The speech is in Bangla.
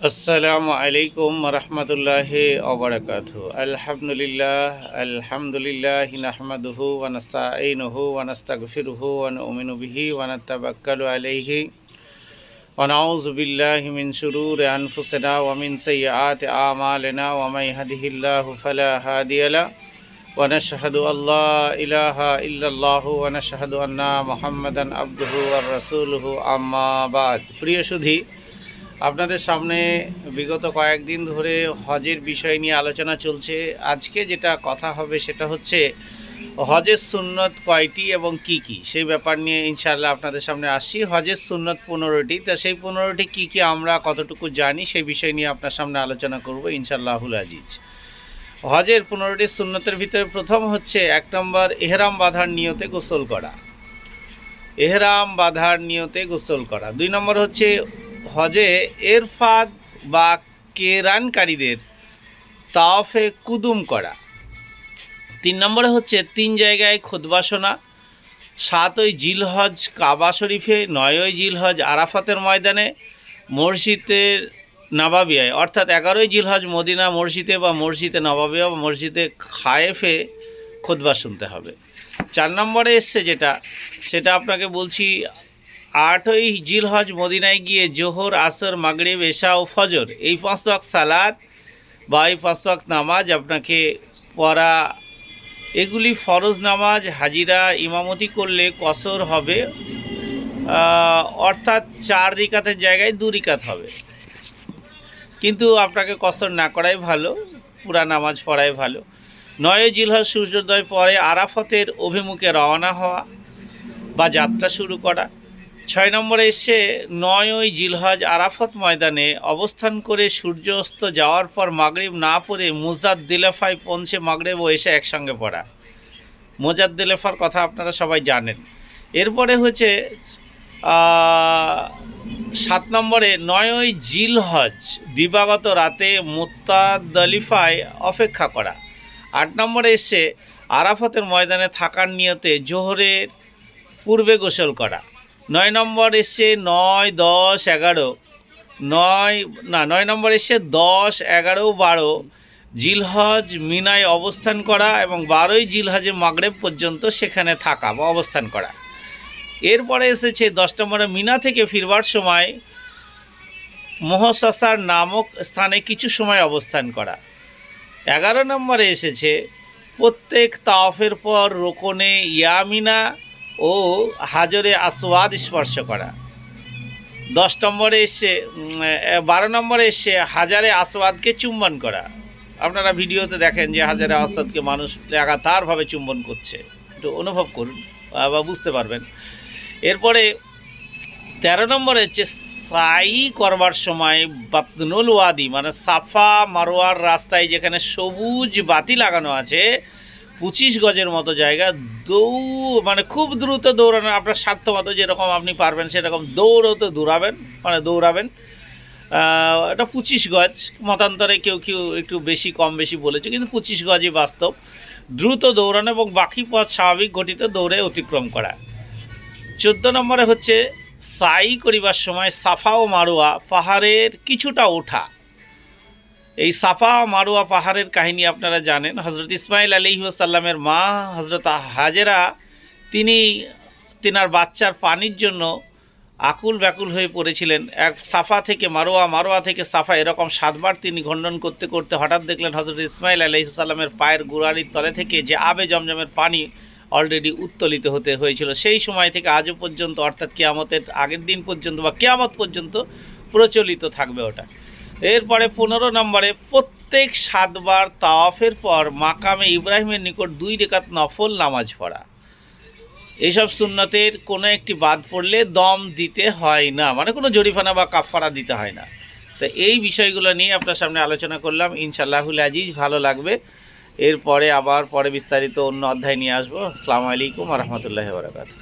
আসসালামু আলাইকুম রহমতুল্লাহি ওয়া আলহামদুলিল্লাহি নাহমাদুহু ওয়া নাস্তাঈনুহু ওয়া নাস্তাগফিরুহু ওয়া নু'মিনু বিহি ওয়া নাতাওয়াক্কালু আলাইহি ওয়া নাউযু বিল্লাহি মিন শুরুরি আনফুসিনা ওয়া মিন সাইয়্যাতি আমালিনা ওয়া মান ইয়াহদিহিল্লাহু ফালা হাদিয়া লাহু ওয়া নাশহাদু আল্লা ইলাহা ইল্লাল্লাহু ওয়া নাশহাদু আন্না মুহাম্মাদান আবদুহু ওয়া রাসূলুহু আম্মা বাদ। প্রিয় সুধী, আপনাদের সামনে বিগত কয়েকদিন ধরে হজের বিষয় নিয়ে আলোচনা চলছে। আজকে যেটা কথা হবে সেটা হচ্ছে হজের সুন্নত কয়টি এবং কি কি, সেই ব্যাপার নিয়ে ইনশাআল্লাহ আপনাদের সামনে আসছি। হজের সুন্নত 15টি, তা সেই 15টি কী কী আমরা কতটুকু জানি সেই বিষয় নিয়ে আপনার সামনে আলোচনা করব ইনশাআল্লাহুল আজিজ। হজের 15টি সুন্নতের ভিতরে প্রথম হচ্ছে 1 নম্বর এহরাম বাঁধার নিয়তে গোসল করা। এহরাম বাঁধার নিয়তে গোসল করা। 2 নম্বর হচ্ছে হজে এরফাদ বা কেরানকারীদের তাওয়াফে কুদুম করা। 3 নম্বরে হচ্ছে 3 জায়গায় খুতবা শোনা। 7ই জিলহজ কাবা শরীফে, 9ই জিলহজ আরাফাতের ময়দানে, মসজিদের নবাবিয়ায়, অর্থাৎ 11ই জিলহজ মদিনা মসজিদে বা মসজিদে নবাবিয়া বা মসজিদে খায়েফে খুতবা শুনতে হবে। 4 নম্বরে এসছে সেটা আপনাকে বলছি, 8ই জিলহজ মদিনায় গিয়ে জোহর, আসর, মাগরিব, এশা ও ফজর এই 5 ওয়াক্ত সালাত বা এই 5 ওয়াক্ত নামাজ আপনাকে পড়া। এগুলি ফরজ নামাজ। হাজিরা ইমামতি করলে কসর হবে, অর্থাৎ 4 রিকাতের জায়গায় 2 রিকাত হবে, কিন্তু আপনাকে কসর না করাই ভালো, পুরা নামাজ পড়াই ভালো। 9ই জিলহজ সূর্যোদয় পরে আরাফাতের অভিমুখে রওনা হওয়া বা যাত্রা শুরু করা। 6 নম্বরে এসে 9ই জিলহজ আরাফাত ময়দানে অবস্থান করে সূর্য অস্ত যাওয়ার পর মাগরিব না পড়ে মুজাদ্দিলেফায় পৌঁছে মাগরিব ও এসে একসঙ্গে পড়া। মুজাদ্দিলেফার কথা আপনারা সবাই জানেন। এরপরে হচ্ছে 7 নম্বরে 9ই জিলহজ দিবাগত রাতে মুজদালিফায় অপেক্ষা করা। 8 নম্বরে এসে আরাফাতের ময়দানে থাকার নিয়তে জোহরের পূর্বে গোসল করা। 9 নম্বর এসছে 9, 10, 11 9 নম্বর এসছে 10, 11, 12 জিলহজ মিনায় অবস্থান করা এবং 12ই জিলহজে মাগরিব পর্যন্ত সেখানে থাকা বা অবস্থান করা। এরপরে এসেছে 10 নম্বরে মিনা থেকে ফিরবার সময় মোহসাসার নামক স্থানে কিছু সময় অবস্থান করা। 11 নম্বরে এসেছে প্রত্যেক তাওয়াফের পর রোকনে ইয়ামিনা ও হাজরে আসওয়াদ স্পর্শ করা। 10 নম্বরে এসে 12 নম্বরে এসে হাজারে আসওয়াদকে চুম্বন করা। আপনারা ভিডিওতে দেখেন যে হাজারে আসওয়াদকে মানুষ লাগাতারভাবে চুম্বন করছে, একটু অনুভব করুন বা বুঝতে পারবেন। এরপরে 13 নম্বরে হচ্ছে সাই করবার সময় বাতনুল ওয়াদি, মানে সাফা মারোয়ার রাস্তায় যেখানে সবুজ বাতি লাগানো আছে 25 গজের মতো জায়গা, খুব দ্রুত দৌড়ানো, আপনার স্বার্থ মতো যেরকম আপনি পারবেন সেরকম দৌড়াবেন। এটা 25 গজ, মতান্তরে কেউ একটু বেশি কম বেশি বলেছে, কিন্তু 25 গজই বাস্তব। দ্রুত দৌড়ানো এবং বাকি পথ স্বাভাবিক গতিতে দৌড়ে অতিক্রম করা। 14 নম্বরে হচ্ছে সাই করিবার সময় সাফা ও মারোয়া পাহাড়ের কিছুটা ওঠা। এই সাফা মারোয়া পাহাড়ের কাহিনী আপনারা জানেন। হজরত ইসমাইল আলাইহিসসালামের মা হজরত হাজেরা তিনার বাচ্চার পানির জন্য আকুল ব্যাকুল হয়ে পড়েছিলেন। এক সাফা থেকে মারোয়া, মারোয়া থেকে সাফা, এরকম 7 বার তিনি খণ্ডন করতে করতে হঠাৎ দেখলেন হজরত ইসমাইল আলাইহিসসালামের পায়ের গোড়ালির তলে থেকে যে আবে জমজমের পানি অলরেডি উত্তোলিত হতে হয়েছিল। সেই সময় থেকে আজও পর্যন্ত, অর্থাৎ কিয়ামতের আগের দিন পর্যন্ত বা কিয়ামত পর্যন্ত প্রচলিত থাকবে ওটা। এরপরে 15 নম্বরে প্রত্যেক 7 বার তাওয়াফের পর মাকামে ইব্রাহিমের নিকট 2 রেকাত নফল নামাজ পড়া। এইসব সুন্নতের কোনো একটি বাদ পড়লে দম দিতে হয় না, মানে কোনো জরিফানা বা কাফারা দিতে হয় না। তো এই বিষয়গুলো নিয়ে আপনার সামনে আলোচনা করলাম, ইনশাআল্লাহুল আজিজ ভালো লাগবে। এরপরে আবার বিস্তারিত অন্য অধ্যায় নিয়ে আসবো। আসসালামু আলাইকুম ওয়া রাহমাতুল্লাহি ওয়া বারাকাতুহু।